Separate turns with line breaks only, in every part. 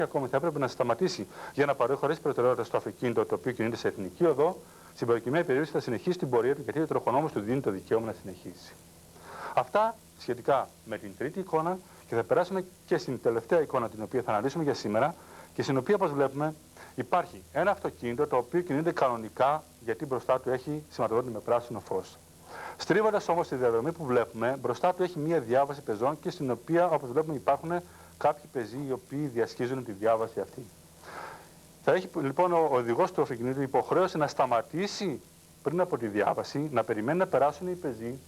ακόμη θα έπρεπε να σταματήσει για να παρέχει προτεραιότητα στο αυτοκίνητο το οποίο κινείται σε εθνική οδό, στην προκειμένη περίπτωση θα συνεχίσει την πορεία του γιατί ο τροχονόμος του δίνει το δικαίωμα να συνεχίσει. Αυτά σχετικά με την τρίτη εικόνα και θα περάσουμε και στην τελευταία εικόνα την οποία θα αναλύσουμε για σήμερα και στην οποία, όπως βλέπουμε, υπάρχει ένα αυτοκίνητο το οποίο κινείται κανονικά γιατί μπροστά του έχει σηματοδότη με πράσινο φως. Στρίβοντας όμως τη διαδρομή που βλέπουμε, μπροστά του έχει μία διάβαση πεζών και στην οποία, όπως βλέπουμε, υπάρχουν κάποιοι πεζοί οι οποίοι διασχίζουν τη διάβαση αυτή. Θα έχει λοιπόν ο οδηγός του αυτοκινήτου υποχρέωση να σταματήσει πριν από τη διάβαση, να περιμένει να περάσουν οι πεζοί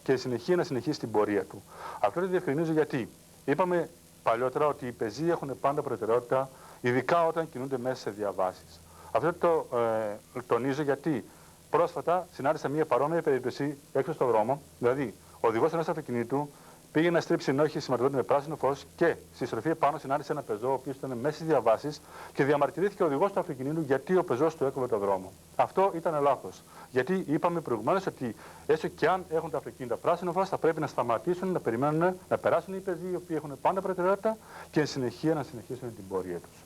και συνεχεία να συνεχίσει την πορεία του. Αυτό το διευκρινίζω γιατί είπαμε παλιότερα ότι οι πεζοί έχουν πάντα προτεραιότητα, ειδικά όταν κινούνται μέσα σε διαβάσεις. Αυτό το τονίζω γιατί πρόσφατα συνάντησα μια παρόμοια περίπτωση έξω στον δρόμο, δηλαδή ο οδηγός ενός αυτοκινήτου πήγε να στρίψει ενώ είχε σηματοδότη με πράσινο φως και στη στροφή επάνω συνάντησε ένα πεζό ο οποίος ήταν μέσα στις διαβάσεις και διαμαρτυρήθηκε ο οδηγός του αυτοκινήτου γιατί ο πεζός του έκοβε το δρόμο. Αυτό ήταν λάθος. Γιατί είπαμε προηγουμένως ότι έστω και αν έχουν τα αυτοκίνητα πράσινο φως θα πρέπει να σταματήσουν, να περιμένουν να περάσουν οι πεζοί οι οποίοι έχουν πάντα προτεραιότητα και εν συνεχεία να συνεχίσουν την πορεία τους.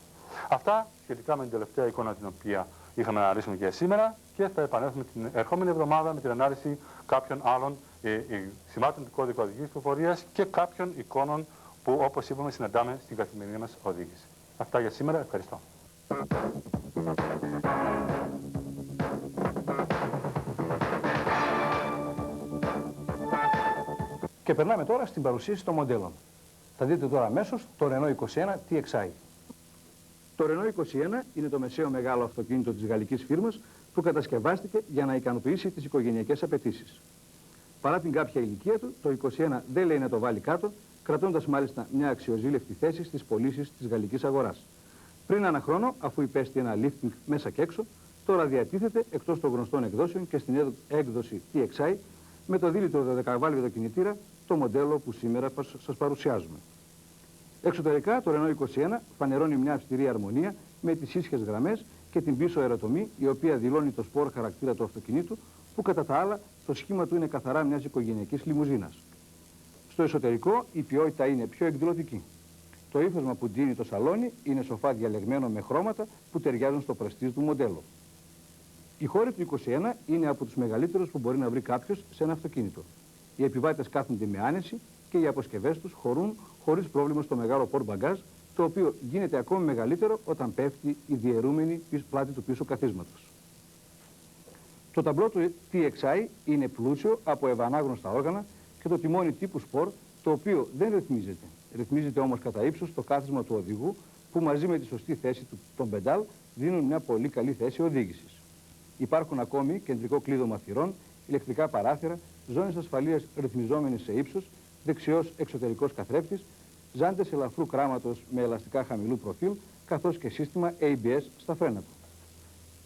Αυτά σχετικά με την τελευταία εικόνα την οποία είχαμε να αναλύσουμε και σήμερα και θα επανέλθουμε την ερχόμενη εβδομάδα με την ανάλυση κάποιων άλλων σημάτων του κώδικα οδικής κυκλοφορίας και κάποιων εικόνων που, όπως είπαμε, συναντάμε στην καθημερινή μας οδήγηση. Αυτά για σήμερα. Ευχαριστώ.
Και περνάμε τώρα στην παρουσίαση των μοντέλων. Θα δείτε τώρα αμέσως το Renault 21 TXI. Το Renault 21 είναι το μεσαίο μεγάλο αυτοκίνητο της γαλλικής φίρμας που κατασκευάστηκε για να ικανοποιήσει τις οικογενειακές απαιτήσεις. Παρά την κάποια ηλικία του, το 21 δεν λέει να το βάλει κάτω, κρατώντας μάλιστα μια αξιοζήλευτη θέση στις πωλήσεις της γαλλικής αγοράς. Πριν ένα χρόνο, αφού υπέστη ένα lifting μέσα και έξω, τώρα διατίθεται εκτός των γνωστών εκδόσεων και στην έκδοση TXI με το δίλητρο 12β κινητήρα, το μοντέλο που σήμερα σας παρουσιάζουμε. Εξωτερικά, το Renault 21 φανερώνει μια αυστηρή αρμονία με τις ίσχες γραμμές και την πίσω αεροτομή, η οποία δηλώνει το σπορ χαρακτήρα του αυτοκινήτου, που κατά τα άλλα το σχήμα του είναι καθαρά μιας οικογενειακής λιμουζίνας. Στο εσωτερικό η ποιότητα είναι πιο εκδηλωτική. Το ύφασμα που ντύνει το σαλόνι είναι σοφά διαλεγμένο με χρώματα που ταιριάζουν στο πρεστίζ του μοντέλου. Οι χώροι του 21 είναι από τους μεγαλύτερους που μπορεί να βρει κάποιος σε ένα αυτοκίνητο. Οι επιβάτες κάθονται με άνεση και οι αποσκευές τους χωρούν χωρίς πρόβλημα στο μεγάλο πορ μπαγκάζ, το οποίο γίνεται ακόμη μεγαλύτερο όταν πέφτει η διαιρούμενη πλάτη του πίσω καθίσματος. Το ταμπλό του TXI είναι πλούσιο από ευανάγνωστα όργανα και το τιμόνι τύπου σπορ, το οποίο δεν ρυθμίζεται. Ρυθμίζεται όμως κατά ύψος το κάθισμα του οδηγού, που μαζί με τη σωστή θέση των πεντάλ δίνουν μια πολύ καλή θέση οδήγησης. Υπάρχουν ακόμη κεντρικό κλείδωμα θυρών, ηλεκτρικά παράθυρα, ζώνες ασφαλείας ρυθμιζόμενες σε ύψος, δεξιός εξωτερικός καθρέφτης, ζάντες ελαφρού κράματος με ελαστικά χαμηλού προφίλ, καθώς και σύστημα ABS στα φρένα του.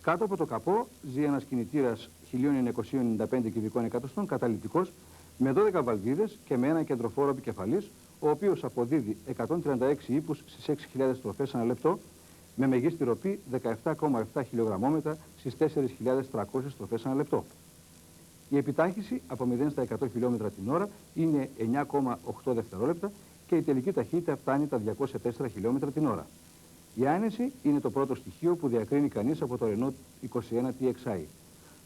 Κάτω από το καπό ζει ένας κινητήρας 1995 κυβικών εκατοστών καταλυτικός με 12 βαλβίδες και με ένα κεντροφόρο επικεφαλής, ο οποίος αποδίδει 136 ύπους στις 6.000 στροφές ανά λεπτό, με μεγίστη ροπή 17,7 χιλιογραμμόμετρα στις 4.300 στροφές ανά λεπτό. Η επιτάχυση από 0 στα 100 χιλιόμετρα την ώρα είναι 9,8 δευτερόλεπτα και η τελική ταχύτητα φτάνει τα 204 χιλιόμετρα την ώρα. Η άνεση είναι το πρώτο στοιχείο που διακρίνει κανείς από το Renault 21 TXI.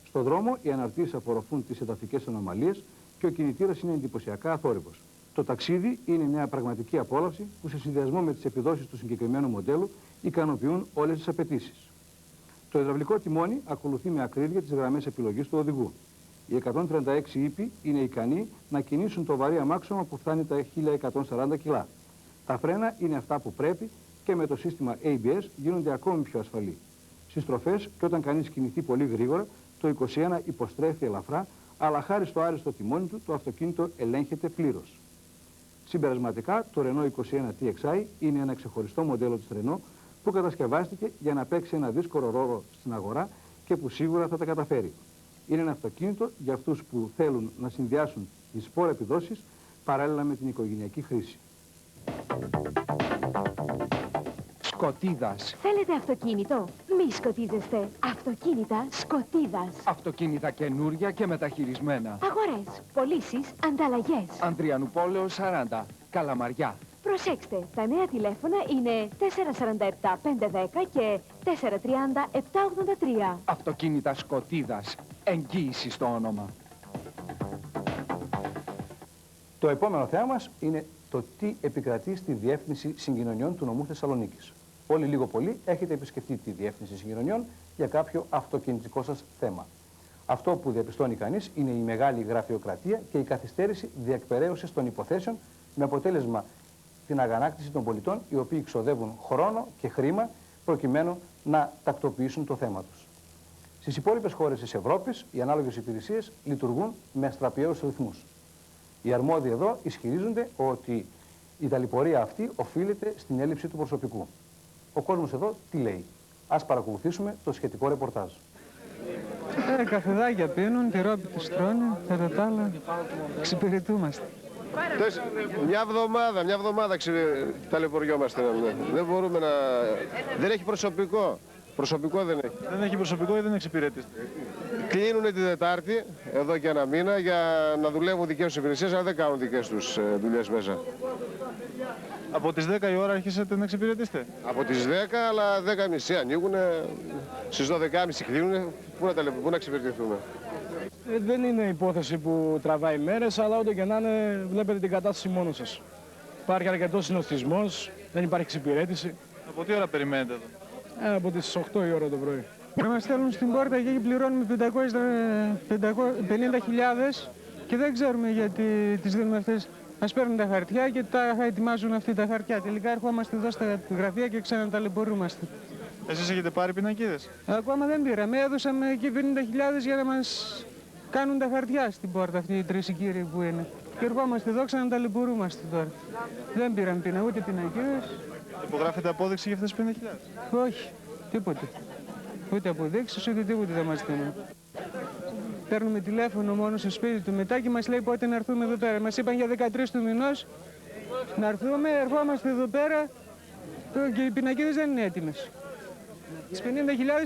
Στο δρόμο οι αναρτήσεις απορροφούν τις εδαφικές ανομαλίες και ο κινητήρας είναι εντυπωσιακά αθόρυβος. Το ταξίδι είναι μια πραγματική απόλαυση που σε συνδυασμό με τις επιδόσεις του συγκεκριμένου μοντέλου ικανοποιούν όλες τις απαιτήσεις. Το υδραυλικό τιμόνι ακολουθεί με ακρίβεια τις γραμμές επιλογής του οδηγού. Οι 136 ύποι είναι ικανοί να κινήσουν το βαρύ αμάξωμα που φτάνει τα 1140 κιλά. Τα φρένα είναι αυτά που πρέπει και με το σύστημα ABS γίνονται ακόμη πιο ασφαλή. Στις στροφές και όταν κανείς κινηθεί πολύ γρήγορα, το 21 υποστρέφει ελαφρά, αλλά χάρη στο άριστο τιμόνι του το αυτοκίνητο ελέγχεται πλήρως. Συμπερασματικά, το Renault 21 TXI είναι ένα ξεχωριστό μοντέλο της Renault που κατασκευάστηκε για να παίξει ένα δύσκολο ρόλο στην αγορά και που σίγουρα θα τα καταφέρει. Είναι ένα αυτοκίνητο για αυτούς που θέλουν να συνδυάσουν τις σπορ επιδόσεις παράλληλα με την οικογενειακή χρήση.
Σκοτίδας.
Θέλετε αυτοκίνητο? Μη σκοτίζεστε. Αυτοκίνητα Σκοτίδας.
Αυτοκίνητα καινούρια και μεταχειρισμένα.
Αγορές, πωλήσεις, ανταλλαγές.
Ανδριανουπόλεως 40. Καλαμαριά.
Προσέξτε, τα νέα τηλέφωνα είναι 447-510 και 430-783.
Αυτοκίνητα Σκοτίδας. Εγγύηση στο όνομα.
Το επόμενο θέμα μας είναι το τι επικρατεί στη Διεύθυνση Συγκοινωνιών του νομού Θεσσαλονίκης. Όλοι λίγο πολύ έχετε επισκεφτεί τη Διεύθυνση Συγκοινωνιών για κάποιο αυτοκινητικό σας θέμα. Αυτό που διαπιστώνει κανείς είναι η μεγάλη γραφειοκρατία και η καθυστέρηση διεκπεραίωσης των υποθέσεων, με αποτέλεσμα την αγανάκτηση των πολιτών, οι οποίοι ξοδεύουν χρόνο και χρήμα προκειμένου να τακτοποιήσουν το θέμα τους. Στις υπόλοιπες χώρες της Ευρώπης, οι ανάλογες υπηρεσίες λειτουργούν με αστραπιαίους ρυθμούς. Οι αρμόδιοι εδώ ισχυρίζονται ότι η ταλαιπωρία αυτή οφείλεται στην έλλειψη του προσωπικού. Ο κόσμος εδώ τι λέει? Ας παρακολουθήσουμε το σχετικό ρεπορτάζ.
Καφεδάκια πίνουν, τυρόπιτες τρώνε, κατά τα άλλα εξυπηρετούμαστε.
Μια εβδομάδα ταλαιπωριόμαστε. Δεν μπορούμε να... Δεν έχει προσωπικό. Προσωπικό δεν έχει.
Δεν έχει προσωπικό ή δεν εξυπηρετεί.
Κλείνουν την Τετάρτη, εδώ και ένα μήνα, για να δουλεύουν δικές τους υπηρεσίες, αλλά δεν κάνουν δικές τους δουλειές μέσα.
Από τις 10 η ώρα αρχίσατε να εξυπηρετήσετε?
Από τις 10, αλλά 10.30 ανοίγουν, στις 12.30 κλείνουν, πού να εξυπηρετηθούμε.
Δεν είναι υπόθεση που τραβάει μέρες, αλλά ό,τι και να είναι, βλέπετε την κατάσταση μόνο σας. Υπάρχει αρκετός συνοστισμός, δεν υπάρχει εξυπηρέτηση.
Από τι ώρα περιμένετε εδώ?
Από τις 8 η ώρα το πρωί.
Μας στέλνουν στην πόρτα και εκεί πληρώνουμε 50.000 και δεν ξέρουμε γιατί τις δίνουμε αυτές. Μας παίρνουν τα χαρτιά και τα ετοιμάζουν αυτή τα χαρτιά. Τελικά ερχόμαστε εδώ στα γραφεία και ξαναταλαιπωρούμαστε.
Εσείς έχετε πάρει πινακίδες?
Ακόμα δεν πήραμε. Έδωσαμε εκεί 50.000 για να μας κάνουν τα χαρτιά στην πόρτα αυτοί οι τρεις κύριοι που είναι. Και ερχόμαστε εδώ, ξαναταλαιπωρούμαστε τώρα. Δεν πήραμε ούτε πινακίδες.
Υπογράφετε απόδειξη για αυτές τις 50.000?
Όχι, τίποτε. Ούτε αποδείξεις, ούτε τίποτε δεν μας δίνουν. Παίρνουμε τηλέφωνο μόνο στο σπίτι του μετά και μας λέει πότε να έρθουμε εδώ πέρα. Μας είπαν για 13 του μηνός να έρθουμε, ερχόμαστε εδώ πέρα και οι πινακίδες δεν είναι έτοιμες. Τις 50.000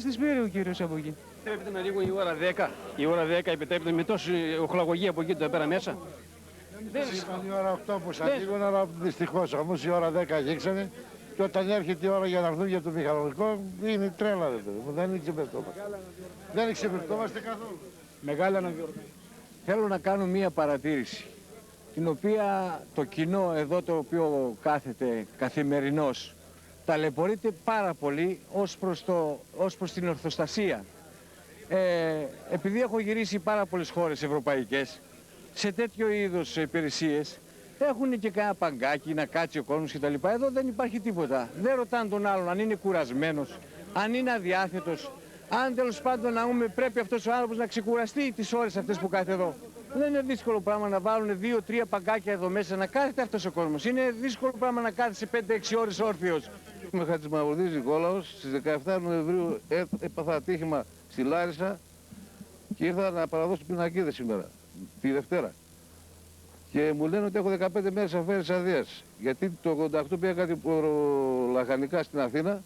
τις πήρε ο κύριος από εκεί.
Επιτρέπετε να ανοίγουν η ώρα 10. Η ώρα 10 επιτρέπεται με τόση οχλαγωγία από εκεί εδώ πέρα μέσα.
Είπαν η ώρα 8 που σας ανοίγουν, αλλά δυστυχώς όμως η ώρα 10 ανοίξανε και όταν έρχεται η ώρα για να έρθουν για το μηχανολογικό είναι τρέλα, δεν εξυπηρετόμαστε. Δεν εξυπηρετόμαστε καθόλου.
Μεγάλη αναδιοργάνωση.
Θέλω να κάνω μία παρατήρηση, την οποία το κοινό εδώ το οποίο κάθεται καθημερινώς ταλαιπωρείται πάρα πολύ ως προς την ορθοστασία. Επειδή έχω γυρίσει πάρα πολλές χώρες ευρωπαϊκές, σε τέτοιο είδος υπηρεσίες έχουν και κάνα παγκάκι να κάτσει ο κόσμος κτλ. Εδώ δεν υπάρχει τίποτα. Δεν ρωτάνε τον άλλον αν είναι κουρασμένος, αν είναι αδιάθετος, αν τέλος πάντων πρέπει αυτός ο άνθρωπος να ξεκουραστεί τις ώρες αυτές που κάθεται εδώ. Δεν είναι δύσκολο πράγμα να βάλουν 2-3 παγκάκια εδώ μέσα να κάθεται αυτός ο κόσμος. Είναι δύσκολο πράγμα να κάθεται 5-6 ώρες όρθιος.
Είμαι Χατζημαυρουδής Νικόλαος. Στις 17 Νοεμβρίου έπαθα ατύχημα στη Λάρισα και ήρθα να παραδώσω πινακίδες σήμερα, τη Δευτέρα. Και μου λένε ότι έχω 15 μέρες αφαίρεση αδείας. Γιατί το 88 πήγα κάτι λαχανικά στην Αθήνα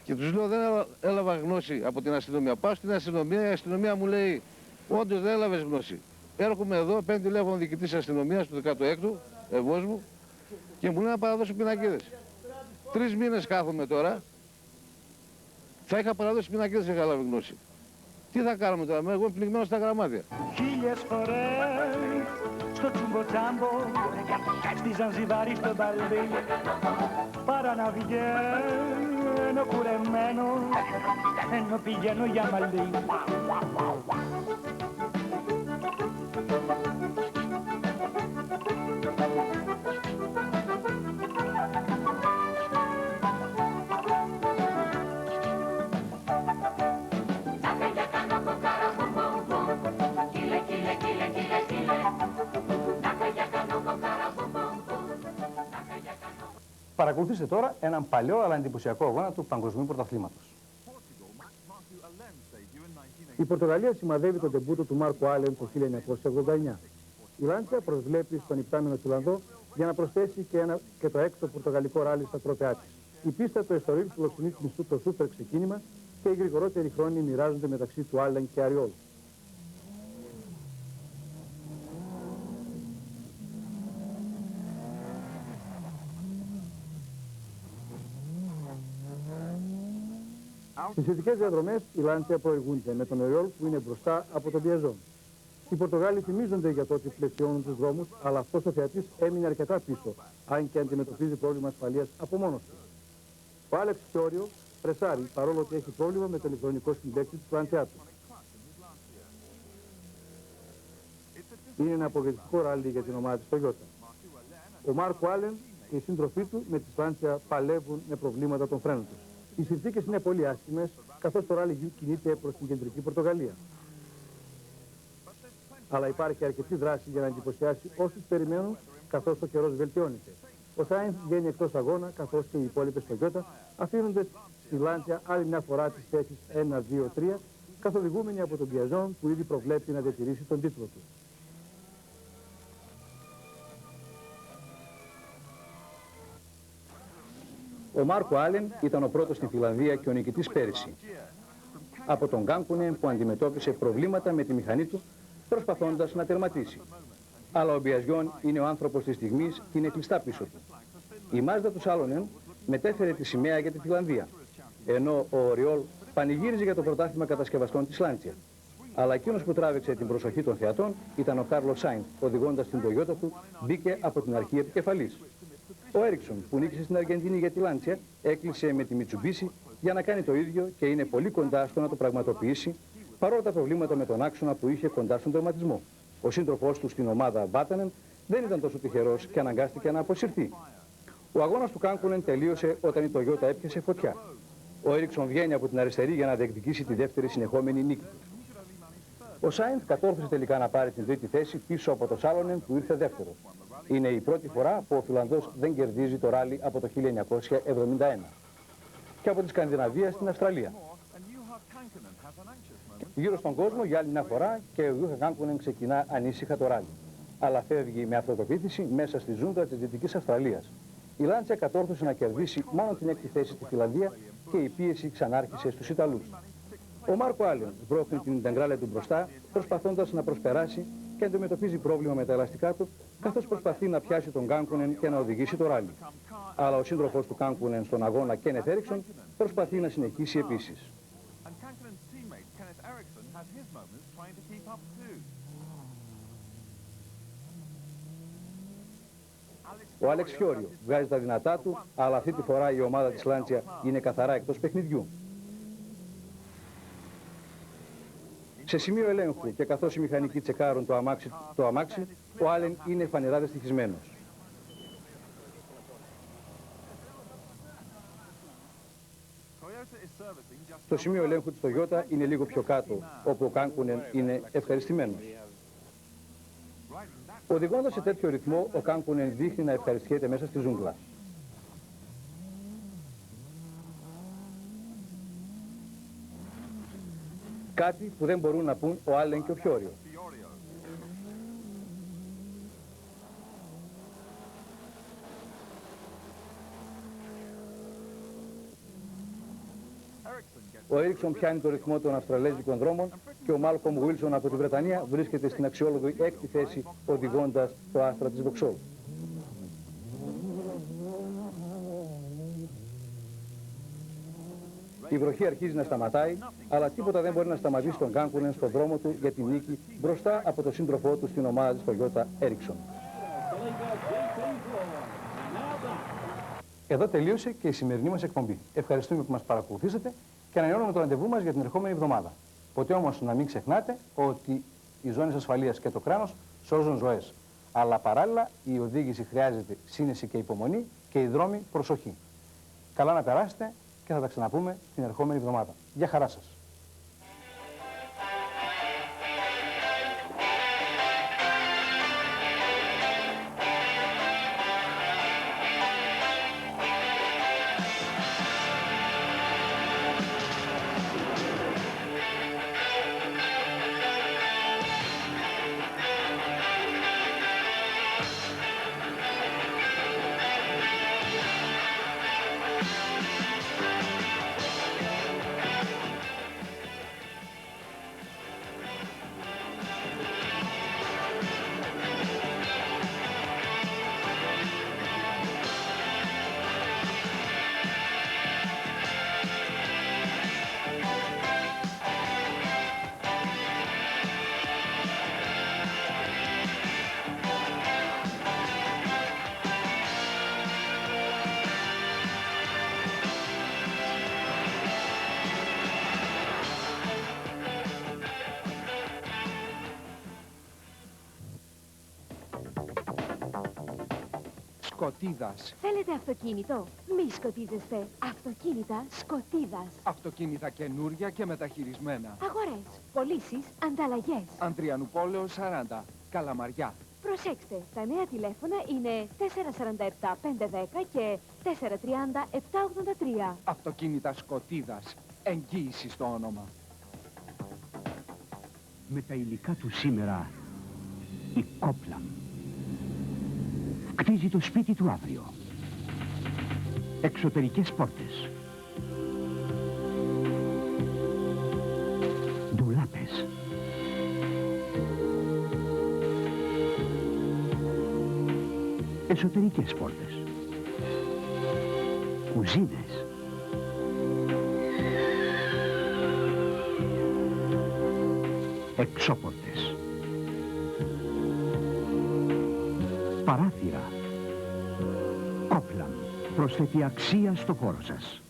και τους λέω δεν έλαβα γνώση από την αστυνομία. Πάω στην αστυνομία, η αστυνομία μου λέει όντως δεν έλαβες γνώση. Έρχομαι εδώ, παίρνει τηλέφωνο διοικητής αστυνομίας του 16ου Ευόσμου και μου λέει να παραδώσω πινακίδες. 3 μήνες κάθομαι τώρα, θα είχα παραδώσει πινακίδες, δεν είχα λάβει γνώση. Τι θα κάνουμε τώρα, εγώ είμαι πνιγμένος στα γραμμάτια.
Χίλιες φορές στο τσουμποτσάμπο, στη Ζανζιβάρη στο μπαλί, παρά να βγαίνω κουρεμένο, ενώ πηγαίνω για μαλλί.
Παρακολουθήστε τώρα έναν παλιό αλλά εντυπωσιακό αγώνα του Παγκοσμίου Πρωταθλήματος.
Η Πορτογαλία σημαδεύει τον τεμπούτο του Μάρκο Άλεν το 1989. Η Λάντσα προσβλέπει στον υπτάμενο Τσιλανδό για να προσθέσει και το έκτο πορτογαλικό ράλι στα τρόπαιά της. Η πίστα του Εστορίλ φιλοξενεί το σούπερ ξεκίνημα και οι γρηγορότεροι χρόνοι μοιράζονται μεταξύ του Άλεν και Αριόλ. Στις σχετικές διαδρομές οι Λάντσια προηγούνται με τον Οριόλ που είναι μπροστά από τον Πιαζόν. Οι Πορτογάλοι θυμίζονται για το ότι πλαισιώνουν τους δρόμους, αλλά αυτός ο θεατής έμεινε αρκετά πίσω, αν και αντιμετωπίζει πρόβλημα ασφαλείας από μόνος του. Ο Άλεξ Φιόριο πρεσάρει, παρόλο ότι έχει πρόβλημα με το ηλεκτρονικό συμπέκτη του Λάντσιά του. Είναι ένα απογοητευτικό ράλι για την ομάδα της Toyota. Ο Μάρκο Άλεν και οι σύντροφοί του με τις Λάντσια παλεύουν με προβλήματα των φρένων τους. Οι συνθήκες είναι πολύ άσχημες, καθώς το ράλι κινείται προς την κεντρική Πορτογαλία. Αλλά υπάρχει αρκετή δράση για να εντυπωσιάσει όσους περιμένουν, καθώς ο καιρός βελτιώνεται. Ο Σάινθ βγαίνει εκτός αγώνα, καθώς και οι υπόλοιπες Toyota αφήνονται στη Λάντσια άλλη μια φορά τις θέσεις 1, 2, 3, καθοδηγούμενοι από τον Πιαζόν που ήδη προβλέπει να διατηρήσει τον τίτλο του.
Ο Μάρκο Άλεν ήταν ο πρώτος στη Φιλανδία και ο νικητής πέρυσι. Από τον Κάνκουνεν που αντιμετώπισε προβλήματα με τη μηχανή του, προσπαθώντας να τερματίσει. Αλλά ο Μπιαζιόν είναι ο άνθρωπος της στιγμής και είναι κλειστά πίσω του. Η Μάζδα του Σάλονεν μετέφερε τη σημαία για τη Φιλανδία, ενώ ο Οριόλ πανηγύριζε για το πρωτάθλημα κατασκευαστών της Λάντσια. Αλλά εκείνος που τράβηξε την προσοχή των θεατών ήταν ο Κάρλος Σάινθ, οδηγώντας την Toyota του, μπήκε από την αρχή επικεφαλής. Ο Έριξον, που νίκησε στην Αργεντινή για τη Λάντσια, έκλεισε με τη Μιτσουμπίση για να κάνει το ίδιο και είναι πολύ κοντά στο να το πραγματοποιήσει, παρόλα τα προβλήματα με τον άξονα που είχε κοντά στον τερματισμό. Ο σύντροφός του στην ομάδα Βάτανεν δεν ήταν τόσο τυχερός και αναγκάστηκε να αποσυρθεί. Ο αγώνας του Κάνκουνεν τελείωσε όταν η Toyota έπιασε φωτιά. Ο Έριξον βγαίνει από την αριστερή για να διεκδικήσει τη δεύτερη συνεχόμενη νίκη του. Ο Σάινθ κατόρθωσε τελικά να πάρει την τρίτη θέση πίσω από το Σάλονεν που ήρθε δεύτερο. Είναι η πρώτη φορά που ο Φιλανδός δεν κερδίζει το ράλι από το 1971 και από τη Σκανδιναβία στην Αυστραλία. Γύρω στον κόσμο για άλλη μια φορά και ο Γιούχα Κάνκουνεν ξεκινά ανήσυχα το ράλι. Αλλά φεύγει με αυτοπεποίθηση μέσα στη ζούγκλα της Δυτικής Αυστραλίας. Η Λάντσια κατόρθωσε να κερδίσει μόνο την έκτη θέση στη Φιλανδία και η πίεση ξανάρχισε στους Ιταλούς. Ο Μάρκο Άλεν σμπρώχνει την ταγκράλα του μπροστά, προσπαθώντας να προσπεράσει και αντιμετωπίζει πρόβλημα με τα ελαστικά του, καθώς προσπαθεί να πιάσει τον Κάνκουνεν και να οδηγήσει το ράλι. Αλλά ο σύντροφος του Κάνκουνεν στον αγώνα, Κένεθ Έριξον, προσπαθεί να συνεχίσει επίσης. Ο Άλεξ Φιόριο βγάζει τα δυνατά του, αλλά αυτή τη φορά η ομάδα της Λάντσια είναι καθαρά εκτός παιχνιδιού. Σε σημείο ελέγχου και καθώς οι μηχανικοί τσεκάρουν το αμάξι, ο Άλεν είναι φανερά δυστυχισμένος. Το σημείο ελέγχου της Toyota είναι λίγο πιο κάτω, όπου ο Κάνκουνεν είναι ευχαριστημένος. Οδηγώντας σε τέτοιο ρυθμό, ο Κάνκουνεν δείχνει να ευχαριστιέται μέσα στη ζούγκλα. Κάτι που δεν μπορούν να πούν ο Άλεν και ο Φιόριο. Ο Έριξον πιάνει το ρυθμό των Αυστραλέζικων δρόμων και ο Μάλκομ Γουίλσον από τη Βρετανία βρίσκεται στην αξιόλογη έκτη θέση, οδηγώντας το άστρα της Βοξόλ. Η βροχή αρχίζει να σταματάει, αλλά τίποτα δεν μπορεί να σταματήσει τον Κάνκουνεν στον δρόμο του για την νίκη μπροστά από τον σύντροφό του στην ομάδα της Toyota Έριξον. Εδώ τελείωσε και η σημερινή μας εκπομπή. Ευχαριστούμε που μας παρακολουθήσατε και ανανεώνουμε το ραντεβού μας για την ερχόμενη εβδομάδα. Ποτέ όμως να μην ξεχνάτε ότι οι ζώνες ασφαλείας και το κράνος σώζουν ζωές. Αλλά παράλληλα η οδήγηση χρειάζεται σύνεση και υπομονή και οι δρόμοι προσοχή. Καλά να περάσετε και θα τα ξαναπούμε την ερχόμενη εβδομάδα. Γεια χαρά σας.
σκοτίδας.
Θέλετε αυτοκίνητο? Μη σκοτίζεστε. Αυτοκίνητα Σκοτίδας.
Αυτοκίνητα καινούρια και μεταχειρισμένα.
Αγορές, πωλήσεις, ανταλλαγές.
Αντριανουπόλεως 40, Καλαμαριά.
Προσέξτε, τα νέα τηλέφωνα είναι 447 510 και 430 783.
Αυτοκίνητα Σκοτίδας. Εγγύηση στο όνομα.
Με τα υλικά του σήμερα, η κόπλα κτίζει το σπίτι του αύριο. Εξωτερικές πόρτες, ντουλάπες, εσωτερικές πόρτες, κουζίνες, εξώπορτες, παράθυρα. Κόπλα προσθέτει αξία στο χώρο σας.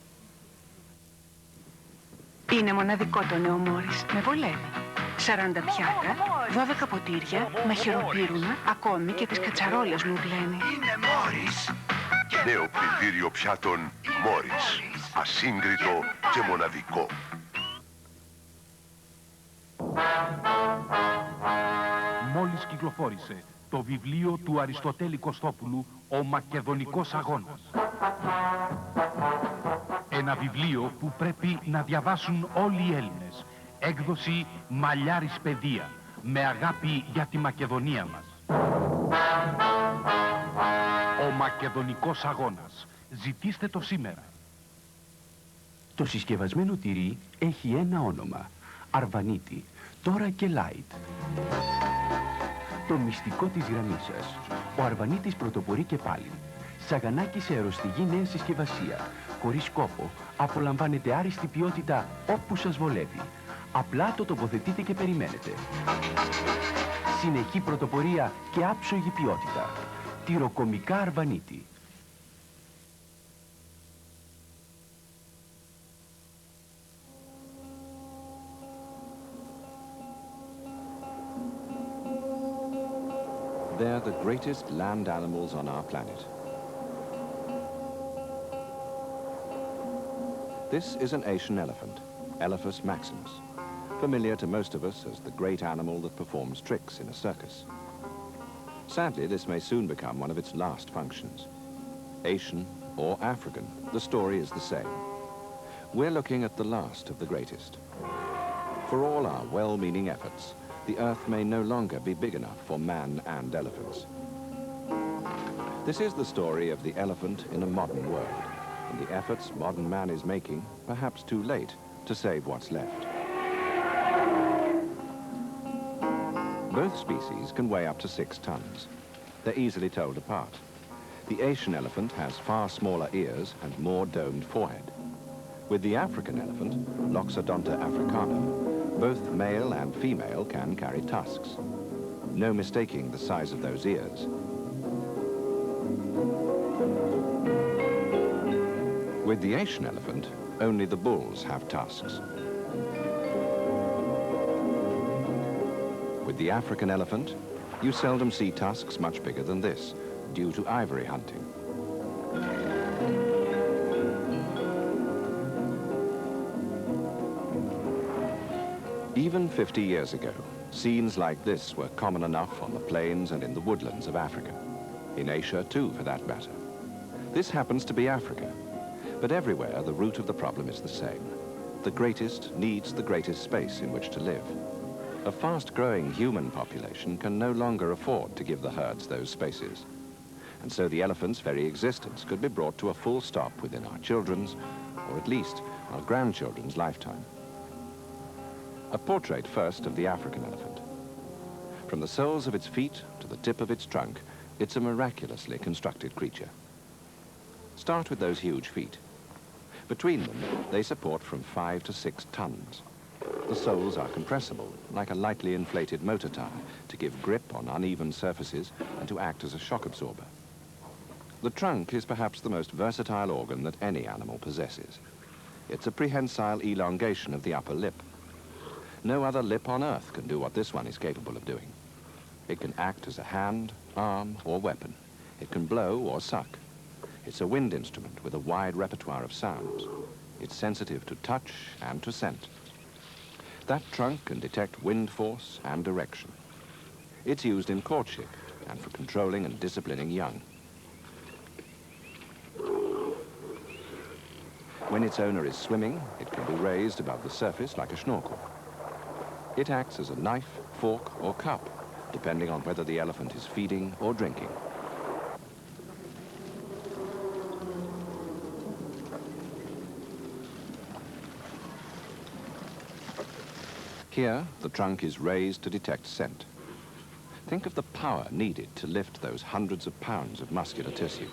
Είναι μοναδικό το νέο Μόρις. Με βολεύει. 40 πιάτα, 12 ποτήρια, με χειροπύρουνα, ακόμη και τις κατσαρόλες μου βλένει.
Είναι Μόρις. Νέο πλυντήριο πιάτων Μόρις. Ασύγκριτο και μοναδικό.
Μόλις κυκλοφόρησε το βιβλίο του Αριστοτέλη Κωστόπουλου «Ο Μακεδονικός Αγώνας». Ένα βιβλίο που πρέπει να διαβάσουν όλοι οι Έλληνες. Έκδοση Μαλλιάρης Παιδεία, με αγάπη για τη Μακεδονία μας. Ο Μακεδονικός Αγώνας. Ζητήστε το σήμερα.
Το συσκευασμένο τυρί έχει ένα όνομα. Αρβανίτη. Τώρα και light. Το μυστικό της γραμμής σας. Ο Αρβανίτης πρωτοπορεί και πάλι. Σαγανάκι σε αεροστιγή νέα συσκευασία. Χωρίς κόπο. Απολαμβάνετε άριστη ποιότητα όπου σας βολεύει. Απλά το τοποθετείτε και περιμένετε. Συνεχή πρωτοπορία και άψογη ποιότητα. Τυροκομικά Αρβανίτη.
They're the greatest land animals on our planet. This is an Asian elephant, Elephas maximus, familiar to most of us as the great animal that performs tricks in a circus. Sadly, this may soon become one of its last functions. Asian or African, the story is the same. We're looking at the last of the greatest. For all our well-meaning efforts, the Earth may no longer be big enough for man and elephants. This is the story of the elephant in a modern world, and the efforts modern man is making, perhaps too late, to save what's left. Both species can weigh up to 6 tons. They're easily told apart. The Asian elephant has far smaller ears and more domed forehead. With the African elephant, Loxodonta africana, both male and female can carry tusks. No mistaking the size of those ears. With the Asian elephant, only the bulls have tusks. With the African elephant, you seldom see tusks much bigger than this, due to ivory hunting. Even 50 years ago, scenes like this were common enough on the plains and in the woodlands of Africa. In Asia, too, for that matter. This happens to be Africa. But everywhere, the root of the problem is the same. The greatest needs the greatest space in which to live. A fast-growing human population can no longer afford to give the herds those spaces. And so the elephant's very existence could be brought to a full stop within our children's, or at least our grandchildren's lifetime. A portrait first of the African elephant. From the soles of its feet to the tip of its trunk, it's a miraculously constructed creature. Start with those huge feet. Between them, they support from 5 to 6 tons. The soles are compressible, like a lightly inflated motor tire, to give grip on uneven surfaces and to act as a shock absorber. The trunk is perhaps the most versatile organ that any animal possesses. It's a prehensile elongation of the upper lip. No other lip on Earth can do what this one is capable of doing. It can act as a hand, arm, or weapon. It can blow or suck. It's a wind instrument with a wide repertoire of sounds. It's sensitive to touch and to scent. That trunk can detect wind force and direction. It's used in courtship and for controlling and disciplining young. When its owner is swimming, it can be raised above the surface like a snorkel. It acts as a knife, fork, or cup, depending on whether the elephant is feeding or drinking. Here, the trunk is raised to detect scent. Think of the power needed to lift those hundreds of pounds of muscular tissue.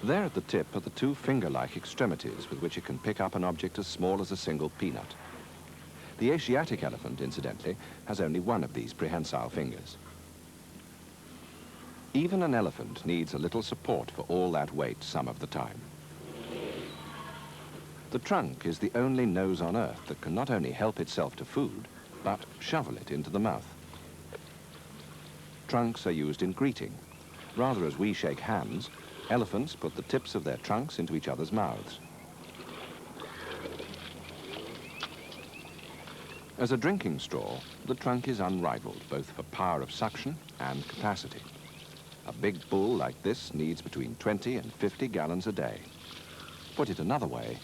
There at the tip are the two finger-like extremities with which it can pick up an object as small as a single peanut. The Asiatic elephant, incidentally, has only one of these prehensile fingers. Even an elephant needs a little support for all that weight some of the time. The trunk is the only nose on Earth that can not only help itself to food, but shovel it into the mouth. Trunks are used in greeting. Rather as we shake hands, elephants put the tips of their trunks into each other's mouths. As a drinking straw, the trunk is unrivaled, both for power of suction and capacity. A big bull like this needs between 20 and 50 gallons a day. Put it another way,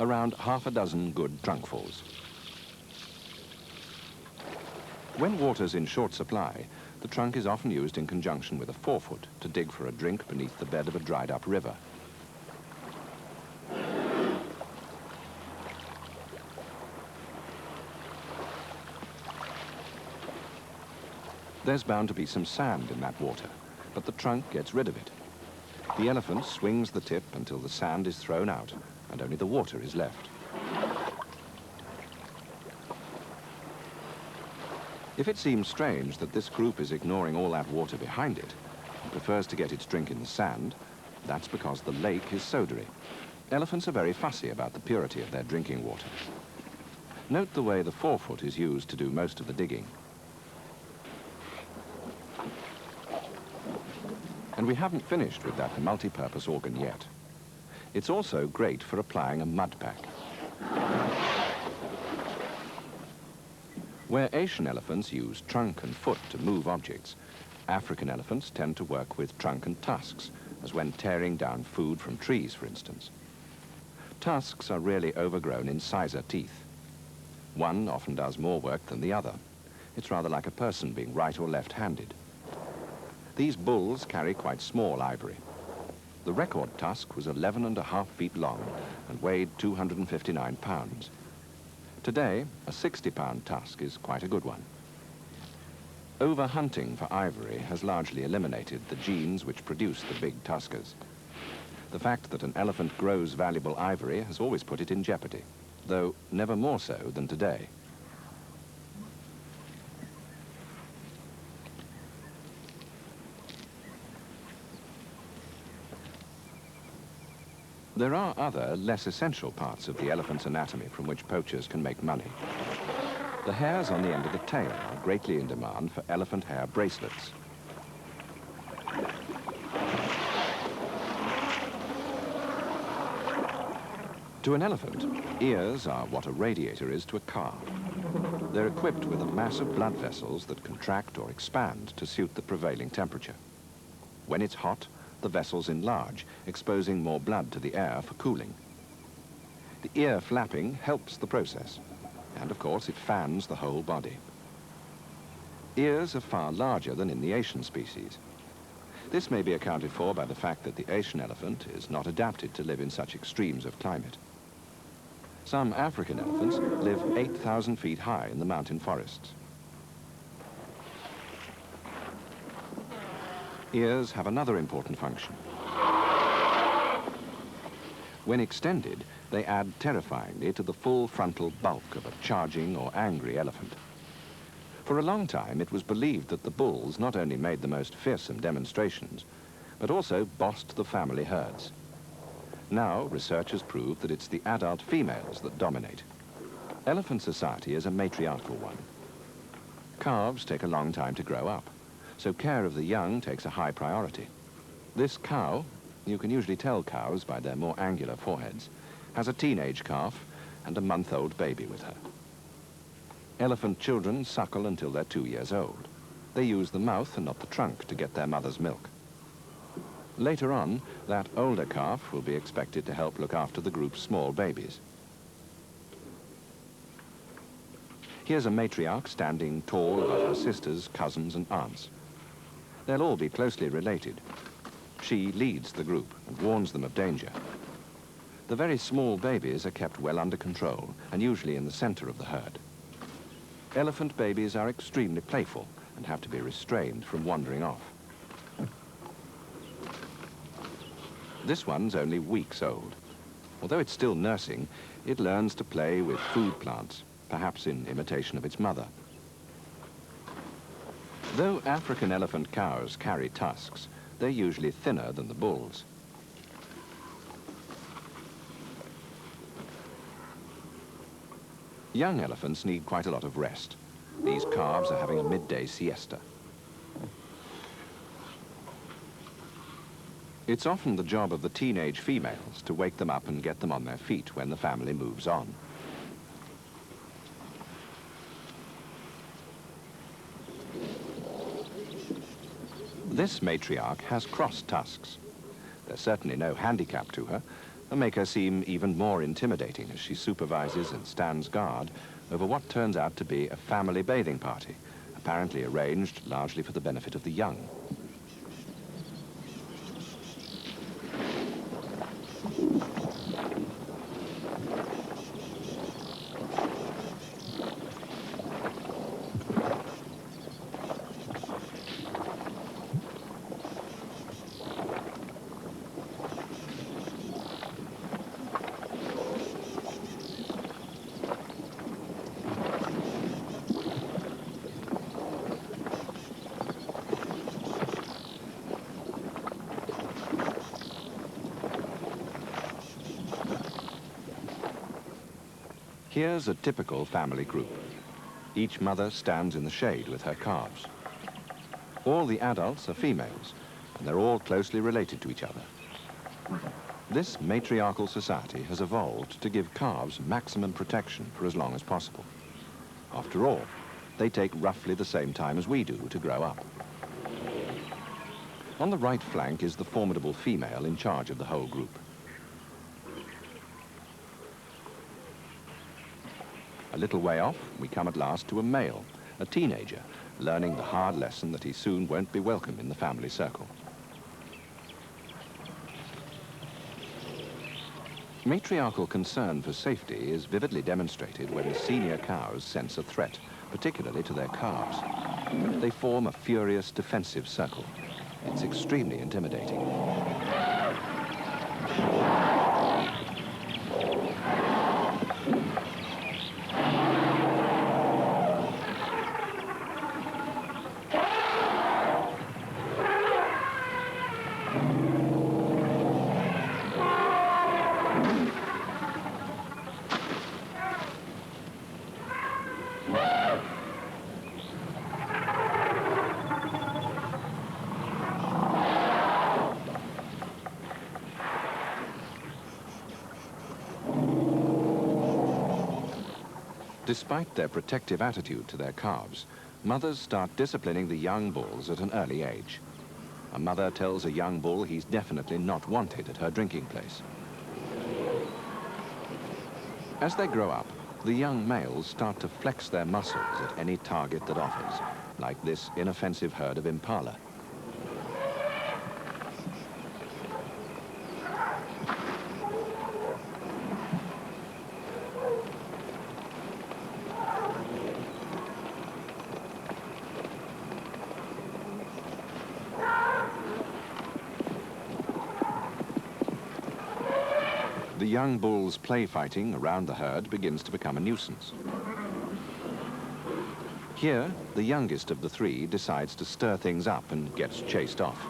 around half a dozen good trunkfuls. When water's in short supply, the trunk is often used in conjunction with a forefoot to dig for a drink beneath the bed of a dried-up river. There's bound to be some sand in that water, but the trunk gets rid of it. The elephant swings the tip until the sand is thrown out, and only the water is left. If it seems strange that this group is ignoring all that water behind it and prefers to get its drink in the sand, that's because the lake is sodery. Elephants are very fussy about the purity of their drinking water. Note the way the forefoot is used to do most of the digging. And we haven't finished with that multi-purpose organ yet. It's also great for applying a mud pack. Where Asian elephants use trunk and foot to move objects, African elephants tend to work with trunk and tusks, as when tearing down food from trees, for instance. Tusks are really overgrown incisor teeth. One often does more work than the other. It's rather like a person being right or left-handed. These bulls carry quite small ivory. The record tusk was 11.5 feet long and weighed 259 pounds. Today, a 60-pound tusk is quite a good one. Overhunting for ivory has largely eliminated the genes which produce the big tuskers. The fact that an elephant grows valuable ivory has always put it in jeopardy, though never more so than today. There are other, less essential parts of the elephant's anatomy from which poachers can make money. The hairs on the end of the tail are greatly in demand for elephant hair bracelets. To an elephant, ears are what a radiator is to a car. They're equipped with a mass of blood vessels that contract or expand to suit the prevailing temperature. When it's hot, the vessels enlarge, exposing more blood to the air for cooling. The ear flapping helps the process, and of course it fans the whole body. Ears are far larger than in the Asian species. This may be accounted for by the fact that the Asian elephant is not adapted to live in such extremes of climate. Some African elephants live 8,000 feet high in the mountain forests. Ears have another important function. When extended, they add terrifyingly to the full frontal bulk of a charging or angry elephant. For a long time, it was believed that the bulls not only made the most fearsome demonstrations, but also bossed the family herds. Now, researchers prove that it's the adult females that dominate. Elephant society is a matriarchal one. Calves take a long time to grow up. so care of the young takes a high priority. This cow, you can usually tell cows by their more angular foreheads, has a teenage calf and a month-old baby with her. Elephant children suckle until they're 2 years old. They use the mouth and not the trunk to get their mother's milk. Later on, that older calf will be expected to help look after the group's small babies. Here's a matriarch standing tall above her sisters, cousins and aunts. They'll all be closely related. She leads the group and warns them of danger. The very small babies are kept well under control and usually in the center of the herd. Elephant babies are extremely playful and have to be restrained from wandering off. This one's only weeks old. Although it's still nursing, it learns to play with food plants, perhaps in imitation of its mother. Though African elephant cows carry tusks, they're usually thinner than the bulls. Young elephants need quite a lot of rest. These calves are having a midday siesta. It's often the job of the teenage females to wake them up and get them on their feet when the family moves on. This matriarch has crossed tusks. There's certainly no handicap to her, and make her seem even more intimidating as she supervises and stands guard over what turns out to be a family bathing party, apparently arranged largely for the benefit of the young. Here's a typical family group. Each mother stands in the shade with her calves. All the adults are females, and they're all closely related to each other. This matriarchal society has evolved to give calves maximum protection for as long as possible. After all, they take roughly the same time as we do to grow up. On the right flank is the formidable female in charge of the whole group. A little way off, we come at last to a male, a teenager, learning the hard lesson that he soon won't be welcome in the family circle. Matriarchal concern for safety is vividly demonstrated when the senior cows sense a threat, particularly to their calves. They form a furious defensive circle. It's extremely intimidating. Despite their protective attitude to their calves, mothers start disciplining the young bulls at an early age. A mother tells a young bull he's definitely not wanted at her drinking place. As they grow up, the young males start to flex their muscles at any target that offers, like this inoffensive herd of impala. The young bull's play fighting around the herd begins to become a nuisance. Here, the youngest of the three decides to stir things up and gets chased off.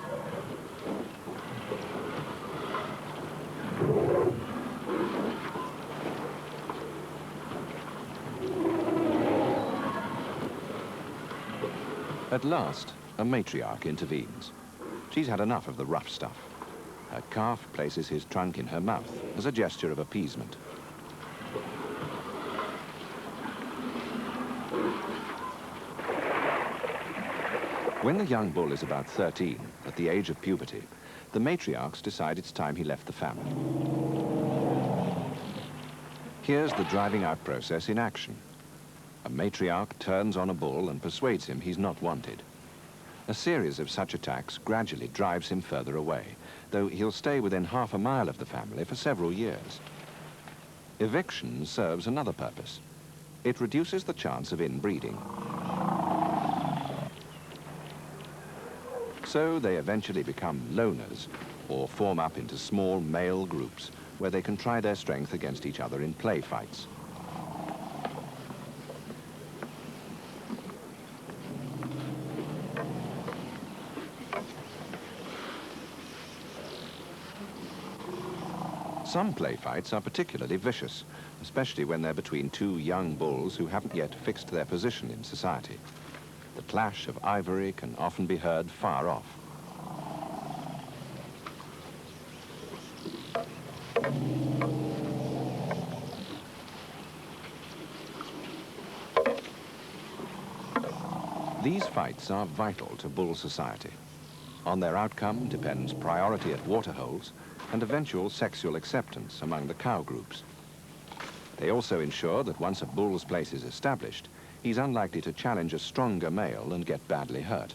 At last, a matriarch intervenes. She's had enough of the rough stuff. Her calf places his trunk in her mouth as a gesture of appeasement. When the young bull is about 13, at the age of puberty, the matriarchs decide it's time he left the family. Here's the driving out process in action. A matriarch turns on a bull and persuades him he's not wanted. A series of such attacks gradually drives him further away, though he'll stay within half a mile of the family for several years. Eviction serves another purpose. It reduces the chance of inbreeding. So they eventually become loners, or form up into small male groups where they can try their strength against each other in play fights. Some play fights are particularly vicious, especially when they're between two young bulls who haven't yet fixed their position in society. The clash of ivory can often be heard far off. These fights are vital to bull society. On their outcome depends priority at waterholes and eventual sexual acceptance among the cow groups. They also ensure that once a bull's place is established, he's unlikely to challenge a stronger male and get badly hurt.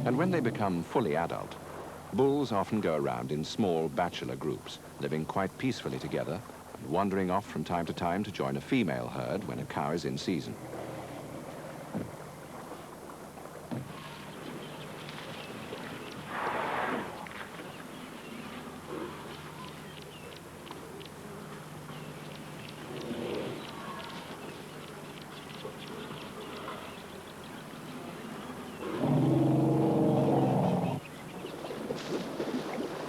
And when they become fully adult, bulls often go around in small bachelor groups, living quite peacefully together and wandering off from time to join a female herd when a cow is in season.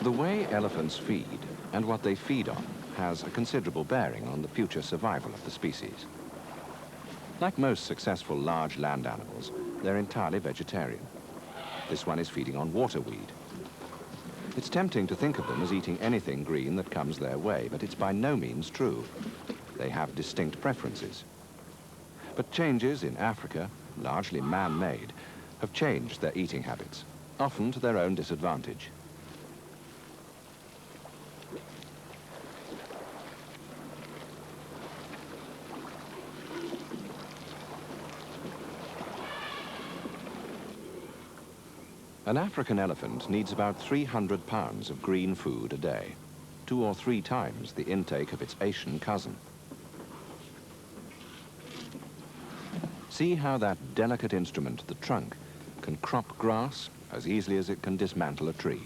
The way elephants feed and what they feed on has a considerable bearing on the future survival of the species. Like most successful large land animals, they're entirely vegetarian. This one is feeding on waterweed. It's tempting to think of them as eating anything green that comes their way, but it's by no means true. They have distinct preferences. But changes in Africa, largely man-made, have changed their eating habits, often to their own disadvantage. An African elephant needs about 300 pounds of green food a day, 2 or 3 times the intake of its Asian cousin. See how that delicate instrument, the trunk, can crop grass as easily as it can dismantle a tree.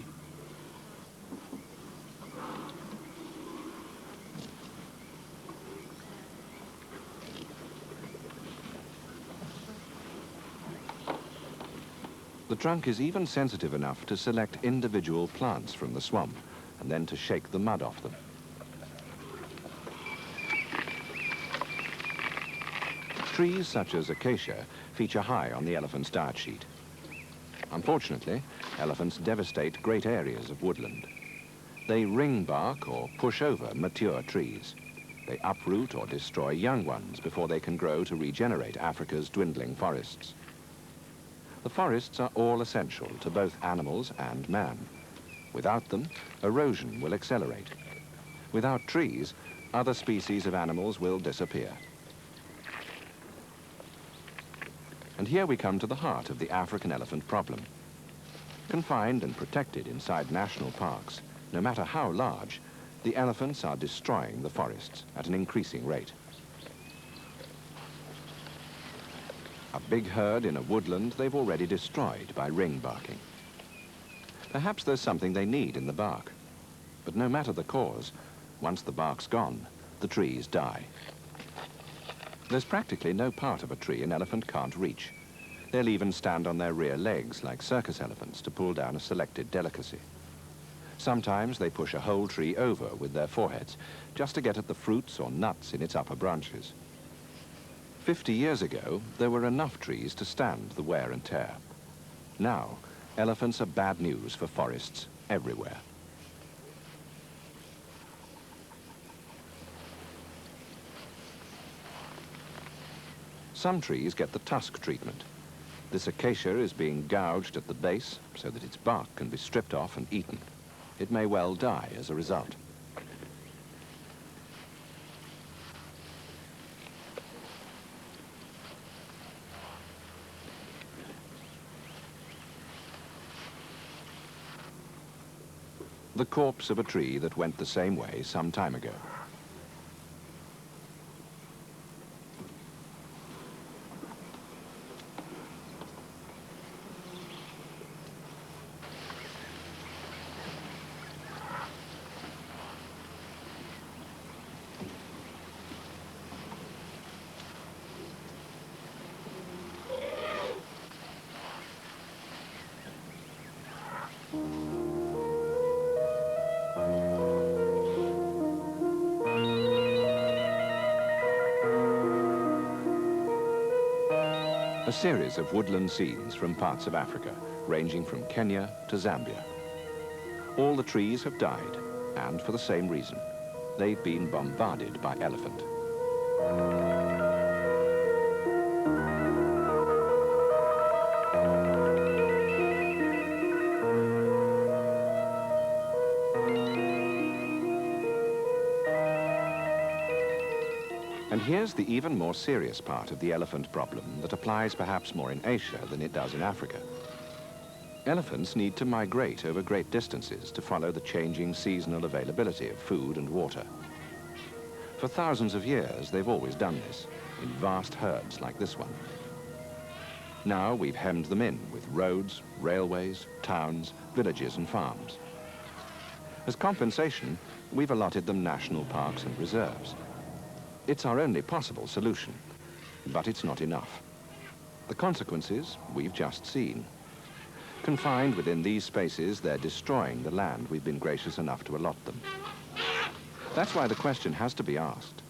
The trunk is even sensitive enough to select individual plants from the swamp and then to shake the mud off them. Trees such as acacia feature high on the elephant's diet sheet. Unfortunately, elephants devastate great areas of woodland. They ring bark or push over mature trees. They uproot or destroy young ones before they can grow to regenerate Africa's dwindling forests. The forests are all essential to both animals and man. Without them, erosion will accelerate. Without trees, other species of animals will disappear. And here we come to the heart of the African elephant problem. Confined and protected inside national parks, no matter how large, the elephants are destroying the forests at an increasing rate. A big herd in a woodland they've already destroyed by ring barking. Perhaps there's something they need in the bark. But no matter the cause, once the bark's gone, the trees die. There's practically no part of a tree an elephant can't reach. They'll even stand on their rear legs like circus elephants to pull down a selected delicacy. Sometimes they push a whole tree over with their foreheads, just to get at the fruits or nuts in its upper branches. 50 years ago, there were enough trees to stand the wear and tear. Now, elephants are bad news for forests everywhere. Some trees get the tusk treatment. This acacia is being gouged at the base so that its bark can be stripped off and eaten. It may well die as a result. The corpse of a tree that went the same way some time ago. A series of woodland scenes from parts of Africa, ranging from Kenya to Zambia. All the trees have died, and for the same reason. They've been bombarded by elephant. And here's the even more serious part of the elephant problem that applies perhaps more in Asia than it does in Africa. Elephants need to migrate over great distances to follow the changing seasonal availability of food and water. For thousands of years, they've always done this, in vast herds like this one. Now we've hemmed them in with roads, railways, towns, villages and farms. As compensation, we've allotted them national parks and reserves. It's our only possible solution, but it's not enough. The consequences we've just seen. Confined within these spaces, they're destroying the land we've been gracious enough to allot them. That's why the question has to be asked.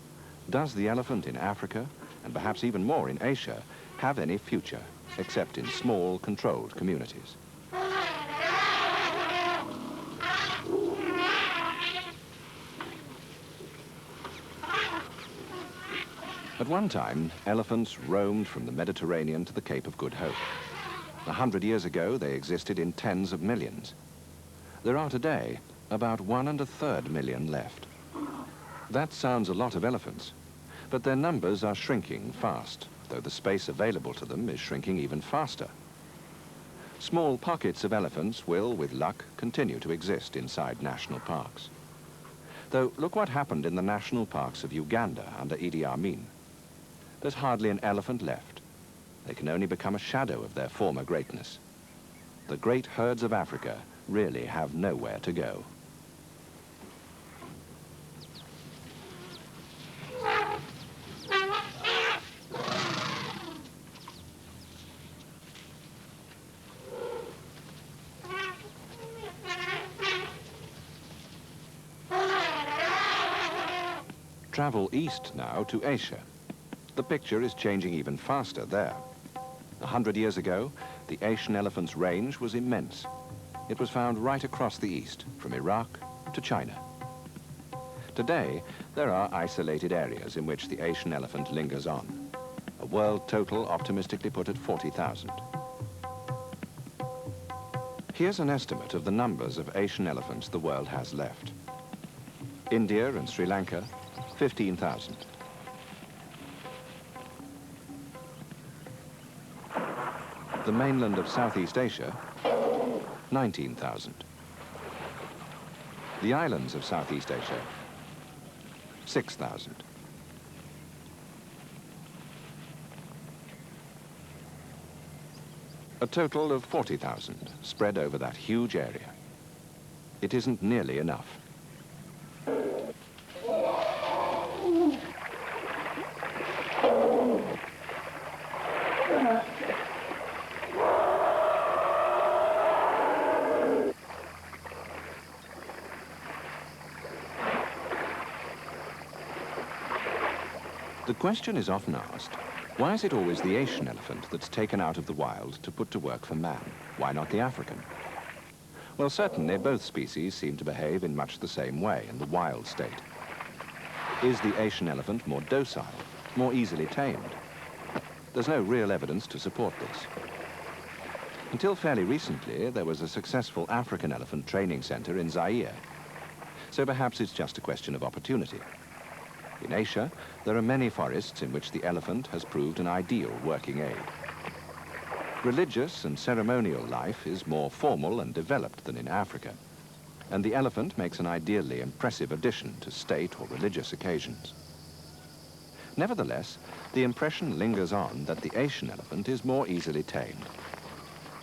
Does the elephant in Africa, and perhaps even more in Asia, have any future, except in small, controlled communities? At one time, elephants roamed from the Mediterranean to the Cape of Good Hope. 100 years ago, they existed in tens of millions. There are today about 1 1/3 million left. That sounds a lot of elephants, but their numbers are shrinking fast, though the space available to them is shrinking even faster. Small pockets of elephants will, with luck, continue to exist inside national parks. Though, look what happened in the national parks of Uganda under Idi Amin. There's hardly an elephant left. They can only become a shadow of their former greatness. The great herds of Africa really have nowhere to go. Travel east now to Asia. The picture is changing even faster there. 100 years ago, the Asian elephant's range was immense. It was found right across the east, from Iraq to China. Today, there are isolated areas in which the Asian elephant lingers on. A world total optimistically put at 40,000. Here's an estimate of the numbers of Asian elephants the world has left. India and Sri Lanka, 15,000. The mainland of Southeast Asia, 19,000. The islands of Southeast Asia, 6,000. A total of 40,000 spread over that huge area. It isn't nearly enough. The question is often asked, why is it always the Asian elephant that's taken out of the wild to put to work for man? Why not the African? Well, certainly both species seem to behave in much the same way in the wild state. Is the Asian elephant more docile, more easily tamed? There's no real evidence to support this. Until fairly recently, there was a successful African elephant training center in Zaire. So perhaps it's just a question of opportunity. In Asia, there are many forests in which the elephant has proved an ideal working aid. Religious and ceremonial life is more formal and developed than in Africa, and the elephant makes an ideally impressive addition to state or religious occasions. Nevertheless, the impression lingers on that the Asian elephant is more easily tamed.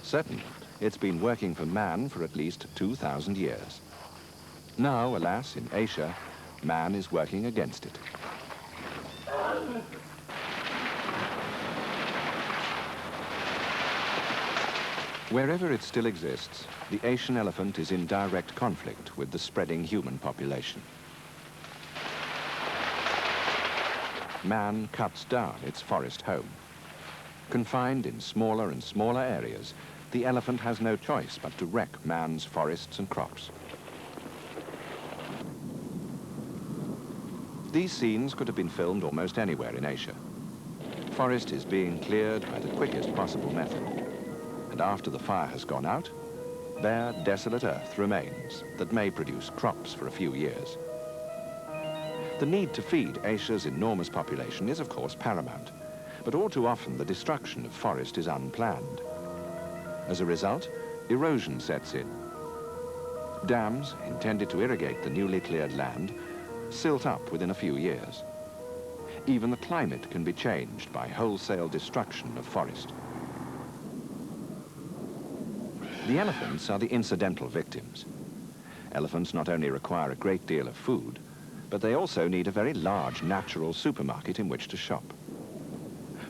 Certainly, it's been working for man for at least 2,000 years. Now, alas, in Asia, man is working against it. Wherever it still exists, the Asian elephant is in direct conflict with the spreading human population. Man cuts down its forest home. Confined in smaller and smaller areas, the elephant has no choice but to wreck man's forests and crops. These scenes could have been filmed almost anywhere in Asia. Forest is being cleared by the quickest possible method. And after the fire has gone out, bare, desolate earth remains that may produce crops for a few years. The need to feed Asia's enormous population is, of course, paramount, but all too often the destruction of forest is unplanned. As a result, erosion sets in. Dams, intended to irrigate the newly cleared land, silt up within a few years. Even the climate can be changed by wholesale destruction of forest. The elephants are the incidental victims. Elephants not only require a great deal of food, but they also need a very large natural supermarket in which to shop.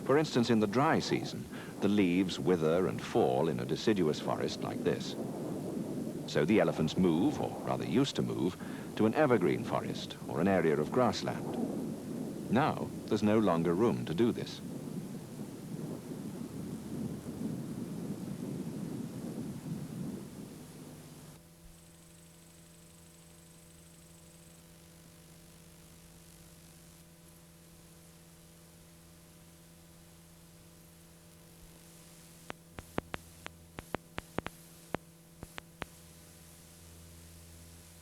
For instance, in the dry season, the leaves wither and fall in a deciduous forest like this. So the elephants move, or rather used to move, to an evergreen forest or an area of grassland. Now, there's no longer room to do this.